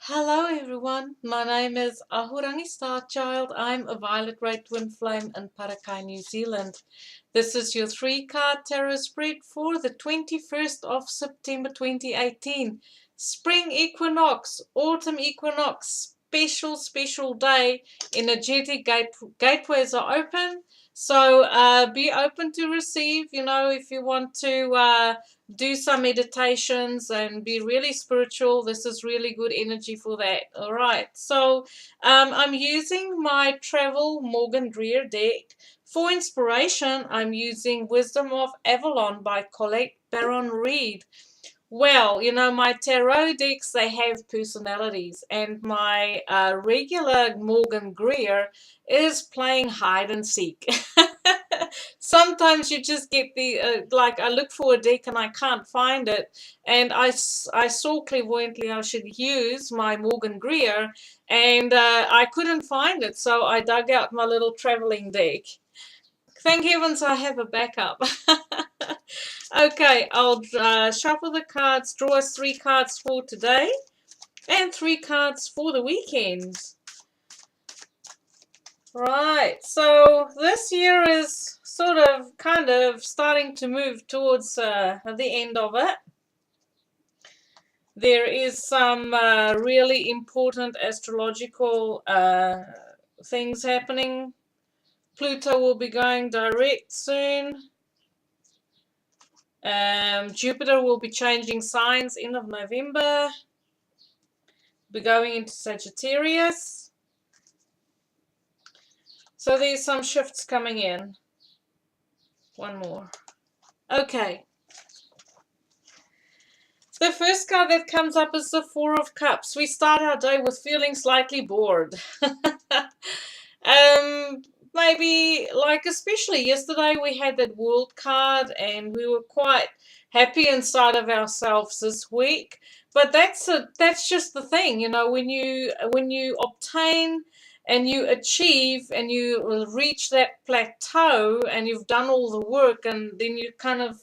Hello everyone, my name is Ahorangi Starchild. I'm a Violet Ray Twin Flame in Parakai, New Zealand. This is your 3-card tarot spread for the 21st of September 2018. Spring equinox, autumn equinox, special day. Energetic gateways are open. So be open to receive, if you want to do some meditations and be really spiritual. This is really good energy for that. All right. So I'm using my Travel Morgan Greer deck. For inspiration, I'm using Wisdom of Avalon by Colette Baron Reed. Well, my tarot decks, they have personalities, and my regular Morgan Greer is playing hide and seek. Sometimes you just get like I look for a deck and I can't find it, and I saw clairvoyantly I should use my Morgan Greer, and I couldn't find it, so I dug out my little traveling deck. Thank heavens I have a backup. Okay, I'll shuffle the cards, draw us 3 cards for today, and 3 cards for the weekend. Right, so this year is kind of starting to move towards the end of it. There is some really important astrological things happening. Pluto will be going direct soon. Jupiter will be changing signs end of November. Be going into Sagittarius. So there's some shifts coming in. One more. Okay. The first card that comes up is the Four of Cups. We start our day with feeling slightly bored. Maybe, like, especially yesterday we had that World card and we were quite happy inside of ourselves this week. But that's just the thing, when you obtain and you achieve and you reach that plateau and you've done all the work, and then you kind of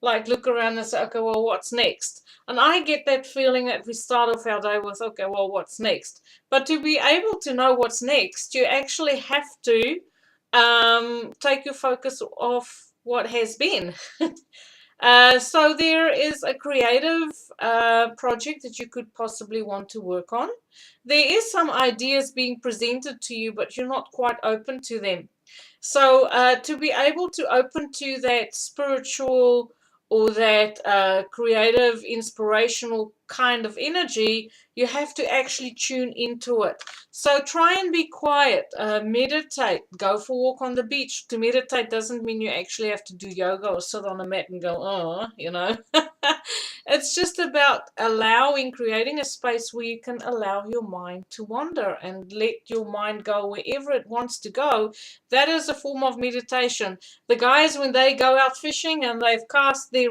like look around and say, okay, well, what's next? And I get that feeling that we start off our day with, okay, well, what's next? But to be able to know what's next, you actually have to take your focus off what has been. So there is a creative project that you could possibly want to work on. There is some ideas being presented to you, but you're not quite open to them. So to be able to open to that spiritual or that creative, inspirational kind of energy, you have to actually tune into it. So try and be quiet, meditate, go for a walk on the beach. To meditate doesn't mean you actually have to do yoga or sit on a mat and go, It's just about creating a space where you can allow your mind to wander and let your mind go wherever it wants to go. That is a form of meditation. The guys, when they go out fishing and they've cast their,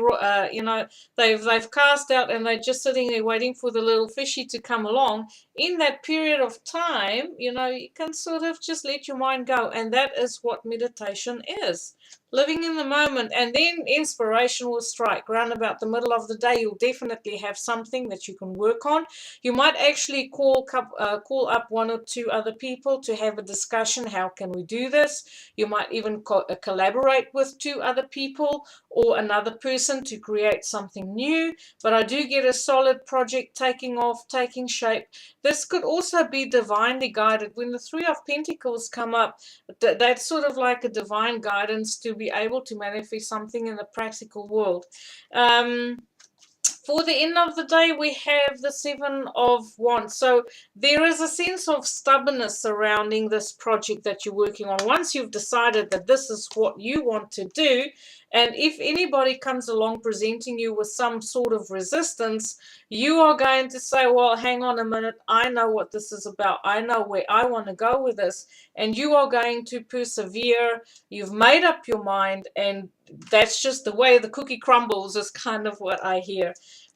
they've cast out and they're just sitting there waiting for the little fishy to come along. In that period of time, you can sort of just let your mind go, and that is what meditation is. Living in the moment, and then inspiration will strike. Round about the middle of the day, you'll definitely have something that you can work on. You might actually call up 1 or 2 other people to have a discussion. How can we do this? You might even collaborate with 2 other people or another person to create something new. But I do get a solid project taking off, taking shape. This could also be divinely guided. When the 3 of Pentacles come up, that's sort of like a divine guidance to be able to manifest something in the practical world. For the end of the day, we have the 7 of Wands. So there is a sense of stubbornness surrounding this project that you're working on. Once you've decided that this is what you want to do, and if anybody comes along presenting you with some sort of resistance, you are going to say, well, hang on a minute, I know what this is about. I know where I want to go with this. And you are going to persevere. You've made up your mind, and that's just the way the cookie crumbles, is kind of what I hear.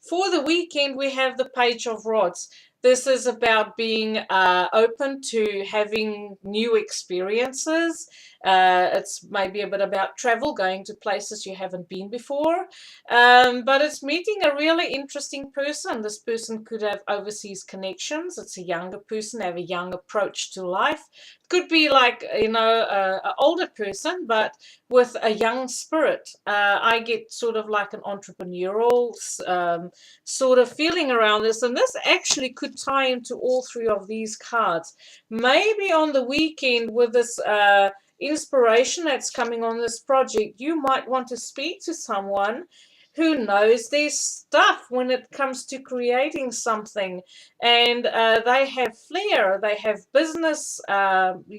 For the weekend, we have the Page of Rods. This is about being open to having new experiences It's maybe a bit about travel, going to places you haven't been before. But it's meeting a really interesting person. This person could have overseas connections. It's a younger person, have a young approach to life. Could be like, an older person, but with a young spirit. I get sort of like an entrepreneurial sort of feeling around this, and this actually could tie into all three of these cards. Maybe on the weekend with this inspiration that's coming on this project, you might want to speak to someone who knows their stuff when it comes to creating something, and they have flair, they have business,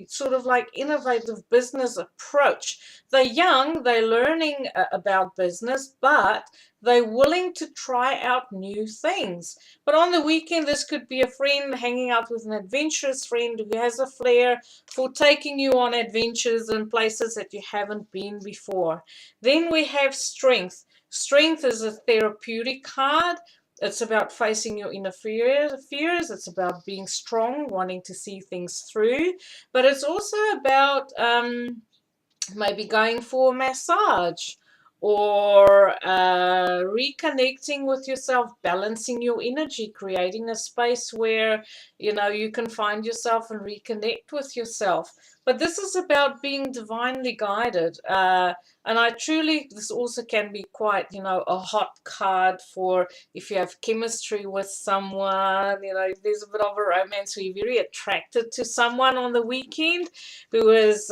sort of like innovative business approach. They're young, they're learning about business, but they're willing to try out new things. But on the weekend, this could be a friend hanging out with an adventurous friend who has a flair for taking you on adventures in places that you haven't been before. Then we have strength. Strength is a therapeutic card. It's about facing your inner fears. It's about being strong, wanting to see things through. But it's also about maybe going for a massage, or reconnecting with yourself, balancing your energy, creating a space where you can find yourself and reconnect with yourself. But this is about being divinely guided, and I truly, this also can be quite a hot card for if you have chemistry with someone. If there's a bit of a romance, where you're very attracted to someone on the weekend who is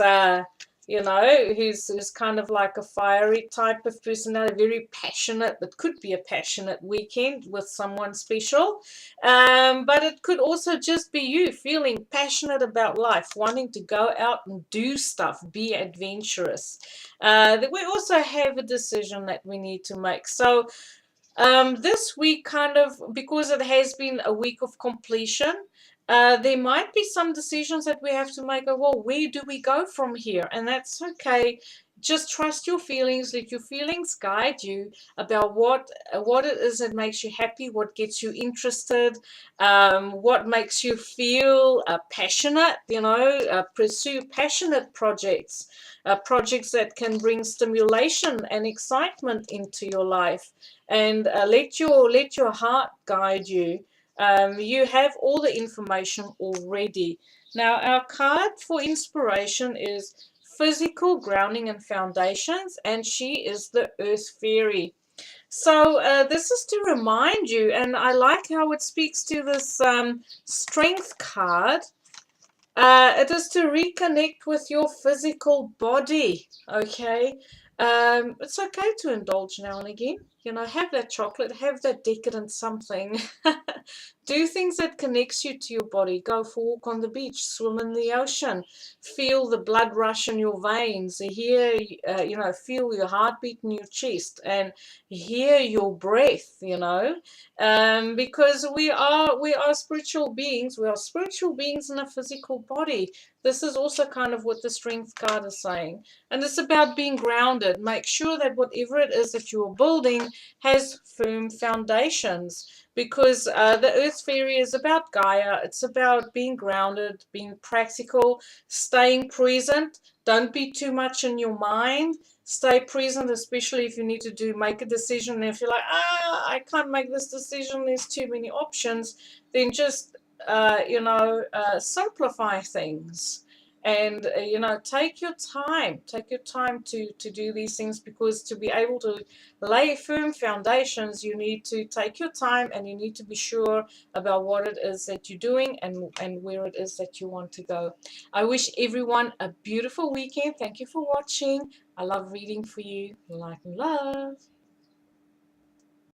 who's kind of like a fiery type of personality, very passionate. It could be a passionate weekend with someone special, but it could also just be you feeling passionate about life, wanting to go out and do stuff, be adventurous. We also have a decision that we need to make. So this week, kind of, because it has been a week of completion, there might be some decisions that we have to make. Well, where do we go from here? And that's okay. Just trust your feelings. Let your feelings guide you about what it is that makes you happy, what gets you interested, what makes you feel passionate. Pursue passionate projects, projects that can bring stimulation and excitement into your life, and let your heart guide you. You have all the information already. Now, our card for inspiration is physical grounding and foundations, and she is the Earth Fairy. So this is to remind you, and I like how it speaks to this strength card. It is to reconnect with your physical body, okay? It's okay to indulge now and again. Have that chocolate, have that decadent something. Do things that connects you to your body. Go for a walk on the beach, swim in the ocean, feel the blood rush in your veins, feel your heartbeat in your chest, and hear your breath. Because we are spiritual beings. We are spiritual beings in a physical body. This is also kind of what the strength card is saying, and it's about being grounded. Make sure that whatever it is that you are building has firm foundations, because the Earth Fairy is about Gaia. It's about being grounded, being practical, staying present. Don't be too much in your mind. Stay present, especially if you need to make a decision. If you're like, I can't make this decision, there's too many options, then just simplify things. And take your time to do these things, because to be able to lay firm foundations, you need to take your time, and you need to be sure about what it is that you're doing, and where it is that you want to go. I wish everyone a beautiful weekend. Thank you for watching. I love reading for you. Light and love.